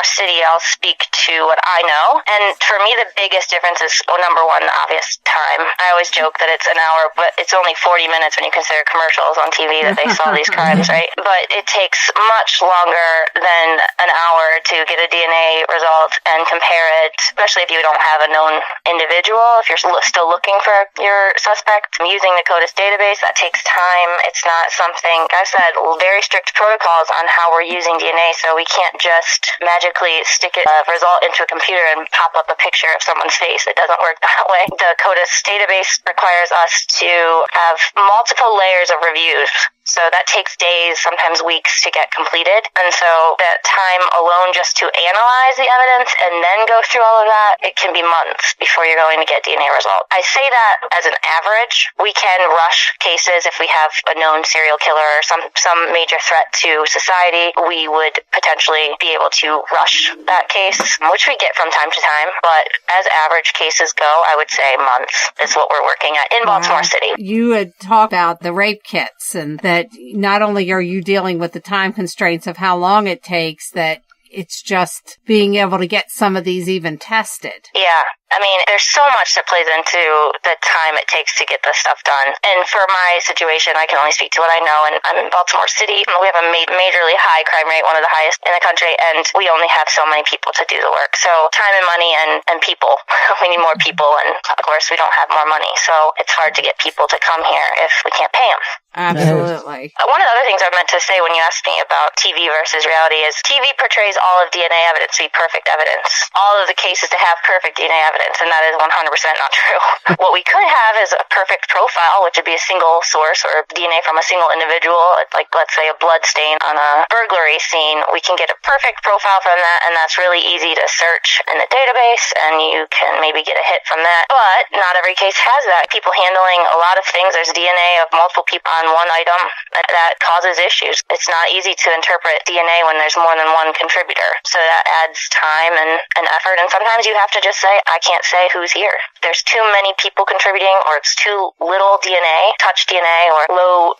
Baltimore City, I'll speak to what I know. And for me, the biggest difference is, number one, the obvious time. I always joke that it's an hour, but it's only 40 minutes when you consider commercials on TV that they saw these crimes, right? But it takes much longer than an hour to get a DNA result and compare it, especially if you don't have a known individual. If you're still looking for your suspect, using the CODIS database, that takes time. It's not something, I've said, very strict protocols on how we're using DNA, so we can't just magically stick a result into a computer and pop up a picture of someone's face. It doesn't work that way. The CODIS database requires us to have multiple layers of reviews. So that takes days, sometimes weeks to get completed. And so that time alone just to analyze the evidence and then go through all of that, it can be months before you're going to get DNA result. I say that as an average. We can rush cases if we have a known serial killer or some major threat to society. We would potentially be able to rush that case, which we get from time to time. But as average cases go, I would say months is what we're working at in Baltimore City. You had talked about the rape kits and that not only are you dealing with the time constraints of how long it takes, that it's just being able to get some of these even tested. Yeah. I mean, there's so much that plays into the time it takes to get this stuff done. And for my situation, I can only speak to what I know. And I'm in Baltimore City. We have a majorly high crime rate, one of the highest in the country. And we only have so many people to do the work. So time and money and people. We need more people. And of course, we don't have more money. So it's hard to get people to come here if we can't pay them. Absolutely. One of the other things I meant to say when you asked me about TV versus reality is TV portrays all of DNA evidence to be perfect evidence. All of the cases to have perfect DNA evidence, and that is 100% not true. What we could have is a perfect profile, which would be a single source or DNA from a single individual, like let's say a blood stain on a burglary scene. We can get a perfect profile from that, and that's really easy to search in the database, and you can maybe get a hit from that. But not every case has that. People handling a lot of things. There's DNA of multiple people on one item that causes issues. It's not easy to interpret DNA when there's more than one contributor. So that adds time and effort. And sometimes you have to just say, I can't say who's here. There's too many people contributing, or it's too little DNA, touch DNA, or low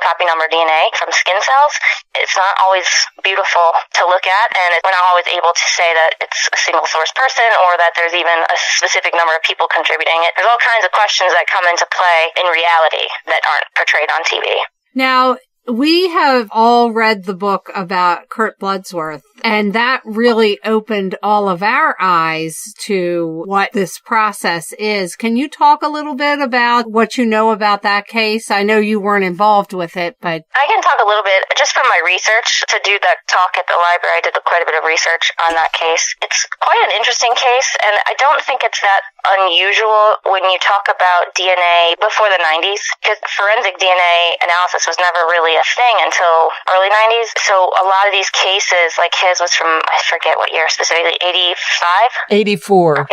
copy number DNA from skin cells. It's not always beautiful to look at, and we're not always able to say that it's a single source person or that there's even a specific number of people contributing it. There's all kinds of questions that come into play in reality that aren't portrayed on TV. Now, we have all read the book about Kurt Bloodsworth, and that really opened all of our eyes to what this process is. Can you talk a little bit about what you know about that case? I know you weren't involved with it, but I can talk a little bit just from my research. To do that talk at the library, I did quite a bit of research on that case. It's quite an interesting case, and I don't think it's that unusual when you talk about DNA before the 90s, because forensic DNA analysis was never really a thing until early 90s. So a lot of these cases, like his was from, I forget what year specifically, 84.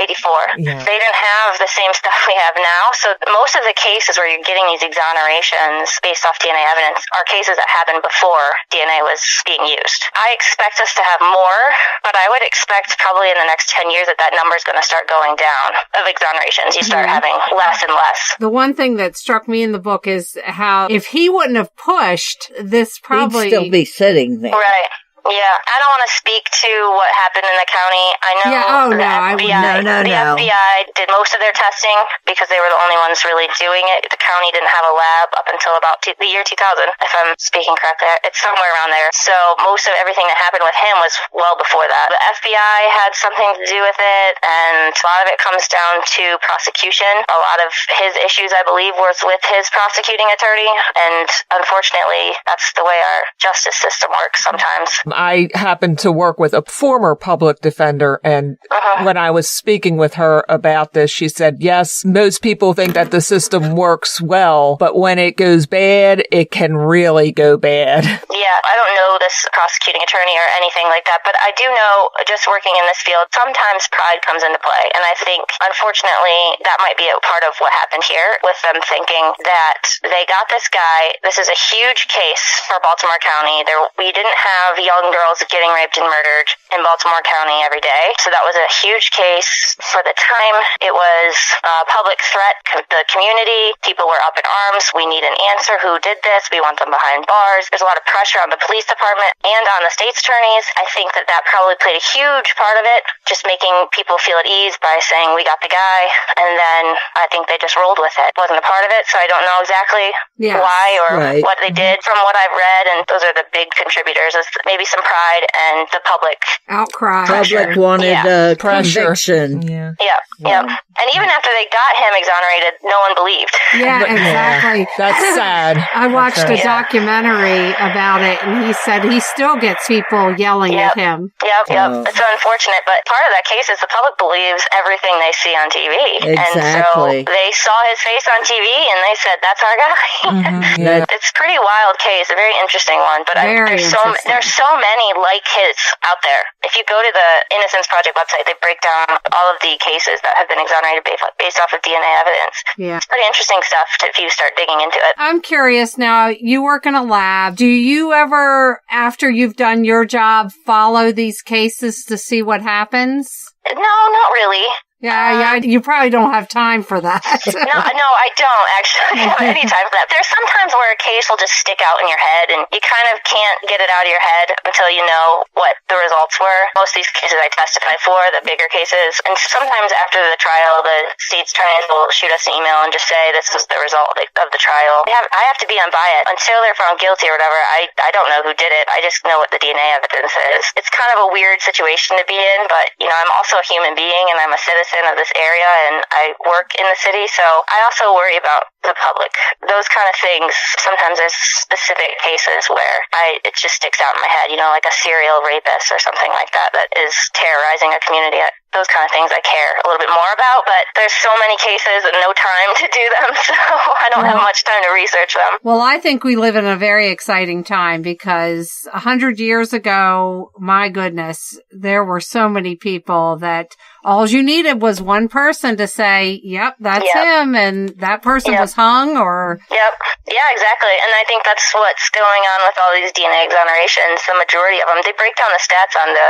Yeah. They didn't have the same stuff we have now. So most of the cases where you're getting these exonerations based off DNA evidence are cases that happened before DNA was being used. I expect us to have more, but I would expect probably in the next 10 years that number is going to start going down of exonerations. You start having less and less. The one thing that struck me in the book is how if he wouldn't have pushed, this probably... He'd still be sitting there. Right. Yeah, I don't want to speak to what happened in the county. I know the FBI did most of their testing because they were the only ones really doing it. The county didn't have a lab up until about the year 2000, if I'm speaking correctly. It's somewhere around there. So most of everything that happened with him was well before that. The FBI had something to do with it, and a lot of it comes down to prosecution. A lot of his issues, I believe, was with his prosecuting attorney, and unfortunately, that's the way our justice system works sometimes. I happened to work with a former public defender, and when I was speaking with her about this, she said, yes, most people think that the system works well, but when it goes bad, it can really go bad. Yeah, I don't know this prosecuting attorney or anything like that, but I do know, just working in this field, sometimes pride comes into play, and I think, unfortunately, that might be a part of what happened here, with them thinking that they got this guy. This is a huge case for Baltimore County. We didn't have young young girls getting raped and murdered in Baltimore County every day. So that was a huge case for the time. It was a public threat. The community, people were up in arms. We need an answer. Who did this? We want them behind bars. There's a lot of pressure on the police department and on the state's attorneys. I think that probably played a huge part of it, just making people feel at ease by saying, we got the guy. And then I think they just rolled with it. Wasn't a part of it, so I don't know exactly why or what they did. From what I've read, and those are the big contributors, is maybe some pride and the public outcry. Public wanted conviction. Yep. And even after they got him exonerated, no one believed. Yeah, exactly. That's sad. I watched a documentary about it, and he said he still gets people yelling at him. Yep. It's unfortunate, but part of that case is the public believes everything they see on TV. Exactly. And so they saw his face on TV, and they said, that's our guy. It's a pretty wild case, a very interesting one, but there's so many like his out there. If you go to the Innocence Project website, they break down all of the cases that have been exonerated based off of DNA evidence. Yeah. It's pretty interesting stuff if you start digging into it. I'm curious now, you work in a lab. Do you ever, after you've done your job, follow these cases to see what happens? No, not really. Yeah, you probably don't have time for that. No, I don't actually have any time for that. There's some times where a case will just stick out in your head, and you kind of can't get it out of your head until you know what the results were. Most of these cases I testify for, the bigger cases, and sometimes after the trial, the state's attorneys will shoot us an email and just say, this was the result of the trial. I have to be unbiased. Until they're found guilty or whatever, I don't know who did it. I just know what the DNA evidence is. It's kind of a weird situation to be in, but, I'm also a human being, and I'm a citizen of this area, and I work in the city, so I also worry about the public. Those kind of things, sometimes there's specific cases where it just sticks out in my head, like a serial rapist or something like that is terrorizing a community. Those kind of things I care a little bit more about, but there's so many cases and no time to do them, so I don't have much time to research them. Well, I think we live in a very exciting time because 100 years ago, my goodness, there were so many people that all you needed was one person to say, yep, that's him, and that person was hung, or... Yep. Yeah, exactly. And I think that's what's going on with all these DNA exonerations. The majority of them, they break down the stats on the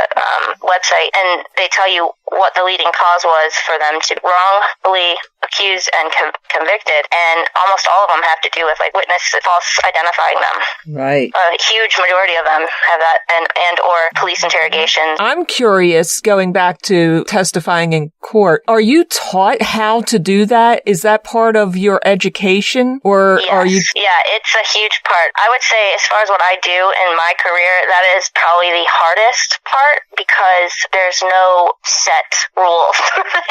website, and they tell you what the leading cause was for them to wrongfully accused and convicted, and almost all of them have to do with false identifying them. Right. A huge majority of them have that, and or police interrogations. I'm curious, going back to testifying in court, are you taught how to do that? Is that part of your education, or are you? Yeah, it's a huge part. I would say, as far as what I do in my career, that is probably the hardest part, because there's no set rules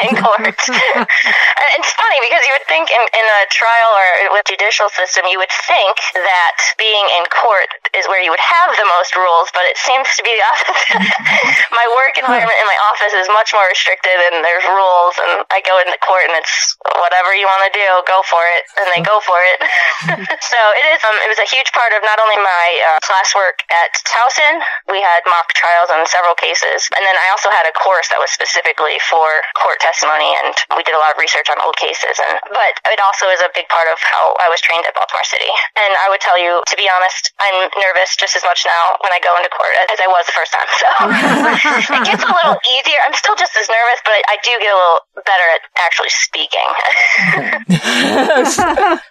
in court. It's funny because you would think in a trial or with judicial system, you would think that being in court is where you would have the most rules, but it seems to be the opposite. My work environment in my office is much more restricted, and there's rules, and I go into court and it's whatever you want to do, go for it, and they go for it. So it was a huge part of not only my classwork at Towson. We had mock trials on several cases, and then I also had a course that was specifically for court testimony, and we did a lot of research on old cases. But it also is a big part of how I was trained at Baltimore City. And I would tell you, to be honest, I'm nervous just as much now when I go into court as I was the first time. So it gets a little easier. I'm still just as nervous, but I do get a little better at actually speaking.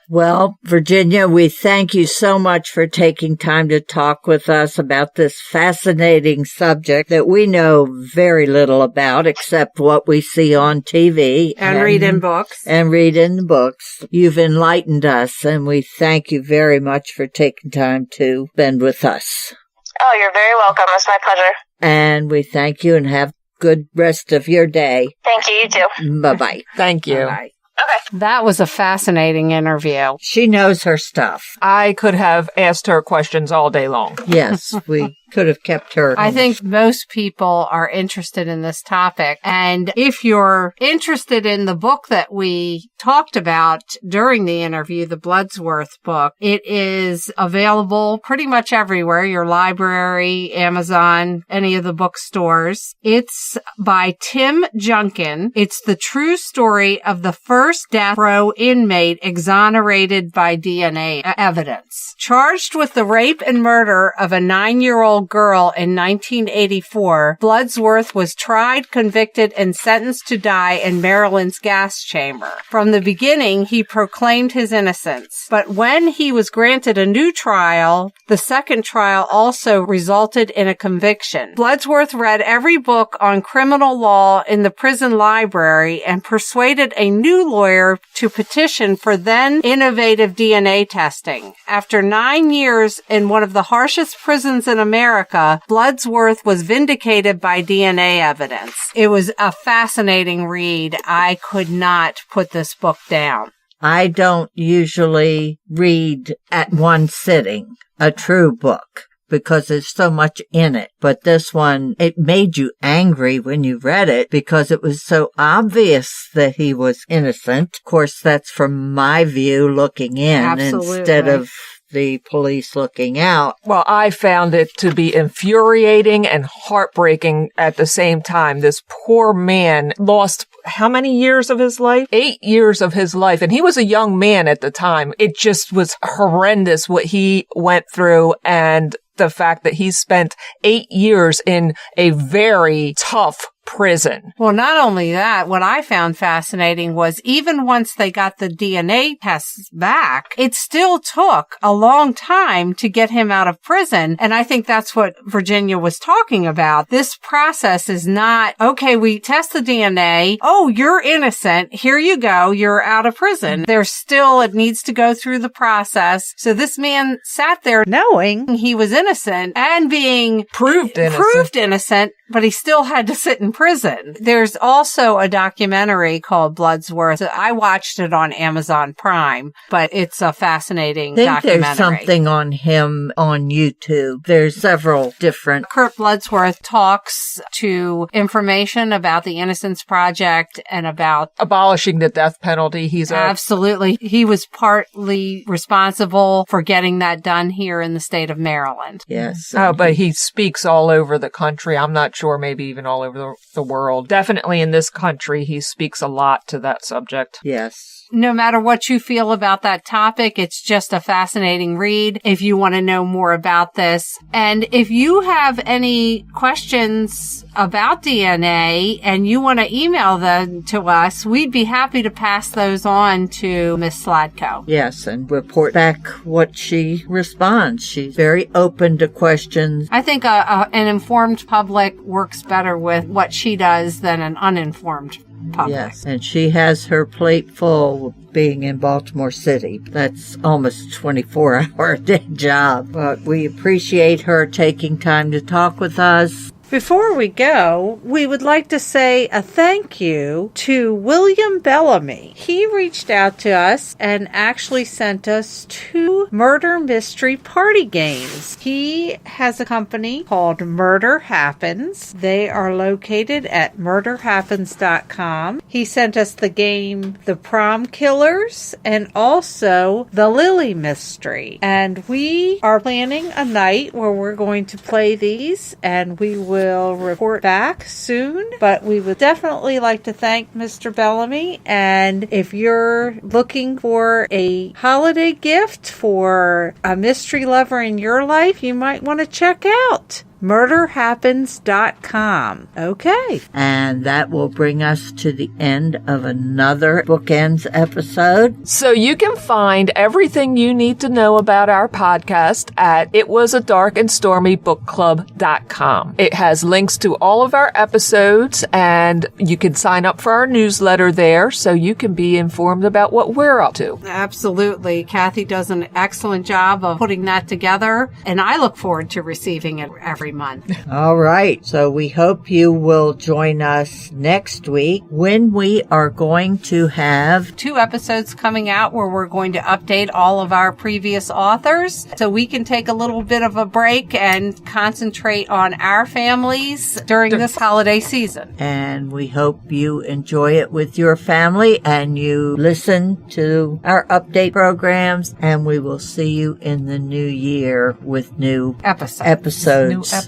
Well, Virginia, we thank you so much for taking time to talk with us about this fascinating subject that we know very little about except what we see on TV. And read in books. And read in books. You've enlightened us, and we thank you very much for taking time to spend with us. Oh, you're very welcome. It's my pleasure. And we thank you, and have a good rest of your day. Thank you. You too. Bye-bye. Thank you. Bye-bye. Okay. That was a fascinating interview. She knows her stuff. I could have asked her questions all day long. Yes, we could have kept her. I think most people are interested in this topic. And if you're interested in the book that we talked about during the interview, the Bloodsworth book, it is available pretty much everywhere, your library, Amazon, any of the bookstores. It's by Tim Junkin. It's the true story of the first death row inmate exonerated by DNA evidence. Charged with the rape and murder of a 9-year-old 9-year-old girl in 1984, Bloodsworth was tried, convicted, and sentenced to die in Maryland's gas chamber. From the beginning, he proclaimed his innocence. But when he was granted a new trial, the second trial also resulted in a conviction. Bloodsworth read every book on criminal law in the prison library and persuaded a new lawyer to petition for then innovative DNA testing. After 9 years in one of the harshest prisons in America, Bloodsworth was vindicated by DNA evidence. It was a fascinating read. I could not put this book down. I don't usually read at one sitting a true book, because there's so much in it. But this one, it made you angry when you read it because it was so obvious that he was innocent. Of course, that's from my view looking in. Absolutely. Instead of the police looking out. Well, I found it to be infuriating and heartbreaking at the same time. This poor man lost how many years of his life? 8 years of his life. And he was a young man at the time. It just was horrendous what he went through, and the fact that he spent 8 years in a very tough prison. Well, not only that, what I found fascinating was even once they got the DNA tests back, it still took a long time to get him out of prison. And I think that's what Virginia was talking about. This process is not, okay, we test the DNA. Oh, you're innocent. Here you go. You're out of prison. There's still, it needs to go through the process. So this man sat there knowing he was innocent and being proved innocent, but he still had to sit in prison. There's also a documentary called Bloodsworth. I watched it on Amazon Prime, but it's a fascinating documentary. There's something on him on YouTube. There's several different. Kurt Bloodsworth talks to information about the Innocence Project and about abolishing the death penalty. Absolutely. He was partly responsible for getting that done here in the state of Maryland. Yes. But he speaks all over the country. I'm not sure, maybe even all over the world. Definitely in this country, he speaks a lot to that subject. Yes. No matter what you feel about that topic, it's just a fascinating read if you want to know more about this. And if you have any questions about DNA and you want to email them to us, we'd be happy to pass those on to Miss Sladko. Yes, and report back what she responds. She's very open to questions. I think an informed public works better with what she does than an uninformed public. Yes, and she has her plate full being in Baltimore City. That's almost a 24-hour day job. But we appreciate her taking time to talk with us. Before we go, we would like to say a thank you to William Bellamy. He reached out to us and actually sent us 2 murder mystery party games. He has a company called Murder Happens. They are located at murderhappens.com. He sent us the game The Prom Killers and also The Lily Mystery. And we are planning a night where we're going to play these, and we will report back soon, but we would definitely like to thank Mr. Bellamy. And if you're looking for a holiday gift for a mystery lover in your life, you might want to check out murderhappens.com. Okay. And that will bring us to the end of another Bookends episode. So you can find everything you need to know about our podcast at itwasadarkandstormybookclub.com. It has links to all of our episodes, and you can sign up for our newsletter there so you can be informed about what we're up to. Absolutely. Kathy does an excellent job of putting that together, and I look forward to receiving it every month. All right. So we hope you will join us next week when we are going to have 2 episodes coming out where we're going to update all of our previous authors so we can take a little bit of a break and concentrate on our families during this holiday season. And we hope you enjoy it with your family and you listen to our update programs, and we will see you in the new year with new episodes.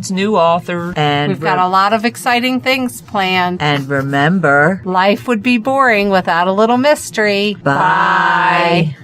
New authors. And we've got a lot of exciting things planned. And remember, life would be boring without a little mystery. Bye.